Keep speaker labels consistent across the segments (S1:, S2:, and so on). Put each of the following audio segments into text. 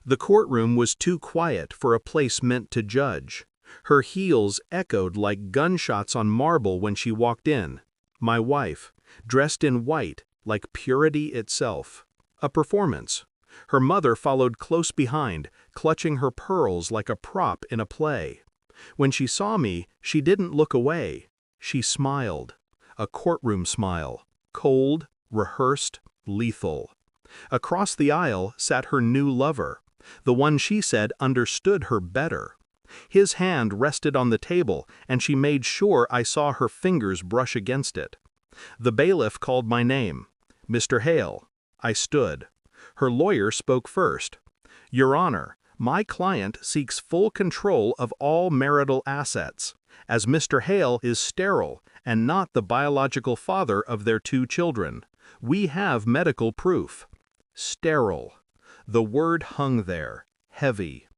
S1: The courtroom was too quiet for a place meant to judge. Her heels echoed like gunshots on marble when she walked in. My wife, dressed in white, like purity itself. A performance. Her mother followed close behind, clutching her pearls like a prop in a play. When she saw me, she didn't look away. She smiled. A courtroom smile. Cold, rehearsed, lethal. Across the aisle sat her new lover, the one she said understood her better. His hand rested on the table, and she made sure I saw her fingers brush against it. The bailiff called my name. "Mr. Hale." I stood. Her lawyer spoke first. "Your Honor, my client seeks full control of all marital assets, as Mr. Hale is sterile and not the biological father of their 2 children. We have medical proof." Sterile. The word hung there, heavy.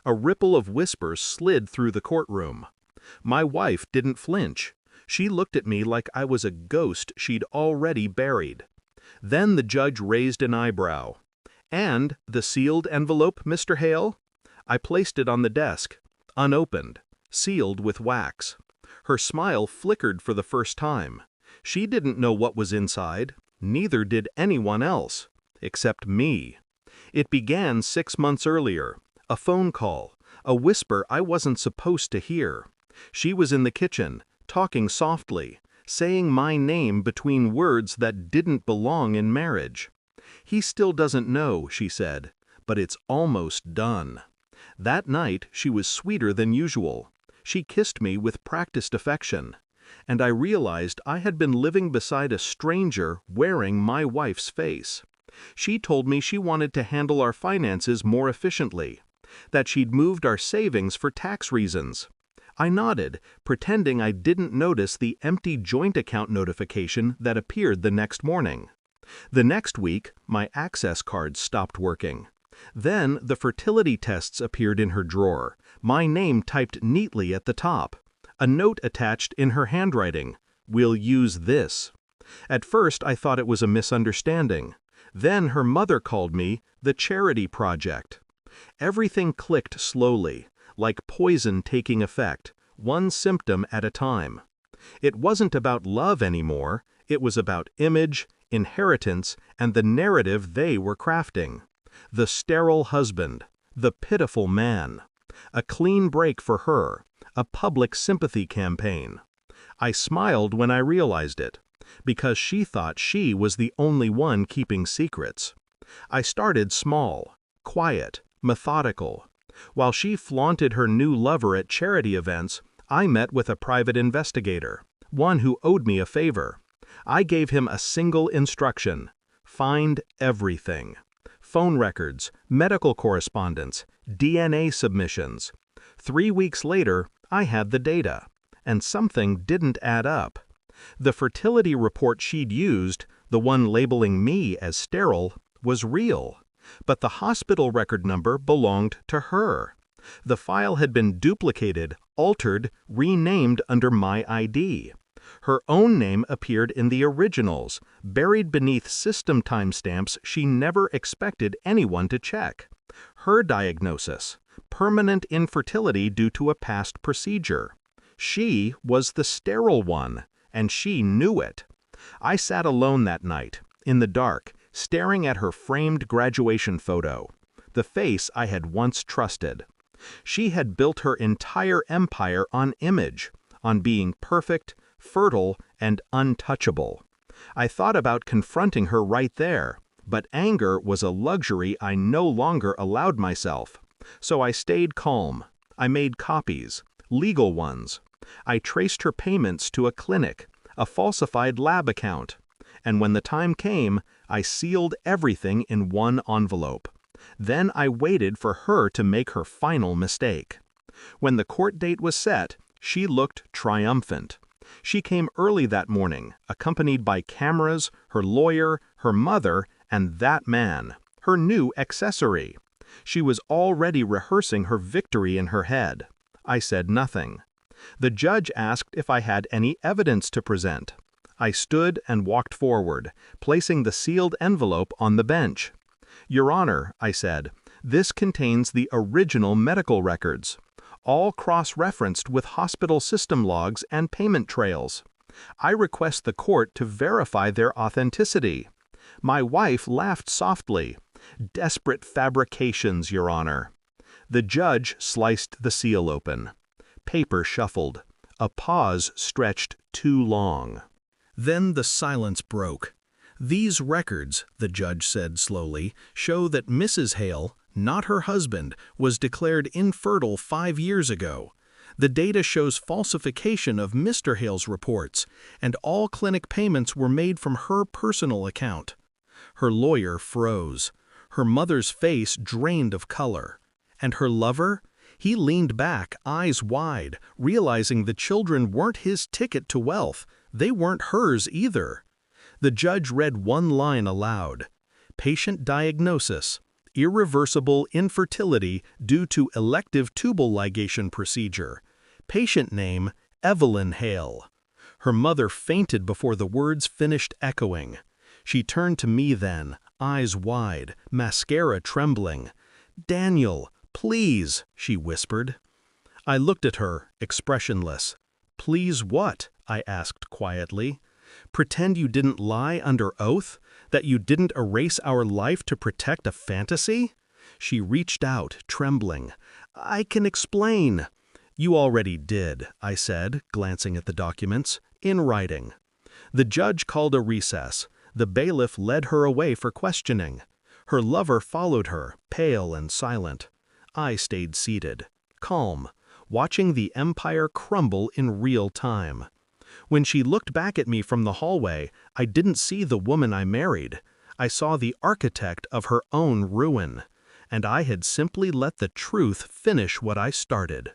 S1: A ripple of whispers slid through the courtroom. My wife didn't flinch. She looked at me like I was a ghost she'd already buried. Then the judge raised an eyebrow. "And the sealed envelope, Mr. Hale?" I placed it on the desk, unopened, sealed with wax. Her smile flickered for the first time. She didn't know what was inside. Neither did anyone else, except me. It began 6 months earlier. A phone call, a whisper I wasn't supposed to hear. She was in the kitchen, talking softly, saying my name between words that didn't belong in marriage. "He still doesn't know," she said, "but it's almost done." That night she was sweeter than usual. She kissed me with practiced affection. And I realized I had been living beside a stranger wearing my wife's face. She told me she wanted to handle our finances more efficiently, that she'd moved our savings for tax reasons. I nodded, pretending I didn't notice the empty joint account notification that appeared the next morning. The next week, my access cards stopped working. Then the fertility tests appeared in her drawer, my name typed neatly at the top. A note attached in her handwriting, "We'll use this." At first I thought it was a misunderstanding. Then her mother called me the Charity Project. Everything clicked slowly, like poison taking effect, one symptom at a time. It wasn't about love anymore, it was about image, inheritance, and the narrative they were crafting. The sterile husband, the pitiful man. A clean break for her, a public sympathy campaign. I smiled when I realized it, because she thought she was the only one keeping secrets. I started small, quiet, methodical. While she flaunted her new lover at charity events, I met with a private investigator, one who owed me a favor. I gave him a single instruction: find everything. Phone records, medical correspondence, DNA submissions. 3 weeks later, I had the data, and something didn't add up. The fertility report she'd used, the one labeling me as sterile, was real, but the hospital record number belonged to her. The file had been duplicated, altered, renamed under my ID. Her own name appeared in the originals, buried beneath system timestamps she never expected anyone to check. Her diagnosis: permanent infertility due to a past procedure. She was the sterile one, and she knew it. I sat alone that night, in the dark, staring at her framed graduation photo, the face I had once trusted. She had built her entire empire on image, on being perfect, fertile, and untouchable. I thought about confronting her right there, but anger was a luxury I no longer allowed myself. So I stayed calm. I made copies, legal ones. I traced her payments to a clinic, a falsified lab account. And when the time came, I sealed everything in one envelope. Then I waited for her to make her final mistake. When the court date was set, she looked triumphant. She came early that morning, accompanied by cameras, her lawyer, her mother, and that man, her new accessory. She was already rehearsing her victory in her head. I said nothing. The judge asked if I had any evidence to present. I stood and walked forward, placing the sealed envelope on the bench. "Your Honor," I said, This contains the original medical records, all cross-referenced with hospital system logs and payment trails. I request the court to verify their authenticity." My wife laughed softly. "Desperate fabrications, Your Honor." The judge sliced the seal open. Paper shuffled. A pause stretched too long. Then the silence broke. "These records," the judge said slowly, "show that Mrs. Hale, not her husband, was declared infertile 5 years ago. The data shows falsification of Mr. Hale's reports, and all clinic payments were made from her personal account." Her lawyer froze. Her mother's face drained of color. And her lover? He leaned back, eyes wide, realizing the children weren't his ticket to wealth. They weren't hers either. The judge read one line aloud. "Patient diagnosis: irreversible infertility due to elective tubal ligation procedure. Patient name: Evelyn Hale." Her mother fainted before the words finished echoing. She turned to me then, eyes wide, mascara trembling. "Daniel, please," she whispered. I looked at her, expressionless. "Please what?" I asked quietly. "Pretend you didn't lie under oath? That you didn't erase our life to protect a fantasy?" She reached out, trembling. "I can explain." "You already did," I said, glancing at the documents, "in writing." The judge called a recess. The bailiff led her away for questioning. Her lover followed her, pale and silent. I stayed seated, calm, watching the empire crumble in real time. When she looked back at me from the hallway, I didn't see the woman I married. I saw the architect of her own ruin. And I had simply let the truth finish what I started.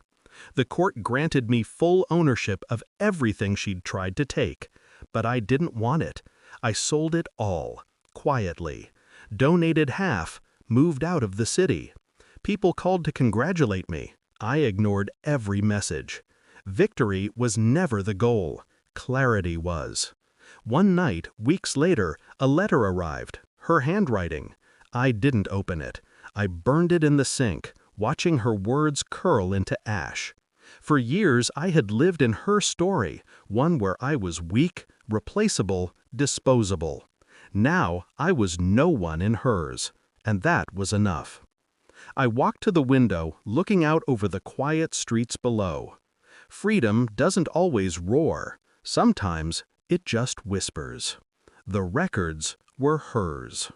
S1: The court granted me full ownership of everything she'd tried to take. But I didn't want it. I sold it all, quietly. Donated half, moved out of the city. People called to congratulate me. I ignored every message. Victory was never the goal. Clarity was. One night, weeks later, a letter arrived. Her handwriting. I didn't open it. I burned it in the sink, watching her words curl into ash. For years, I had lived in her story, one where I was weak, replaceable, disposable. Now, I was no one in hers, and that was enough. I walked to the window, looking out over the quiet streets below. Freedom doesn't always roar. Sometimes it just whispers. The records were hers.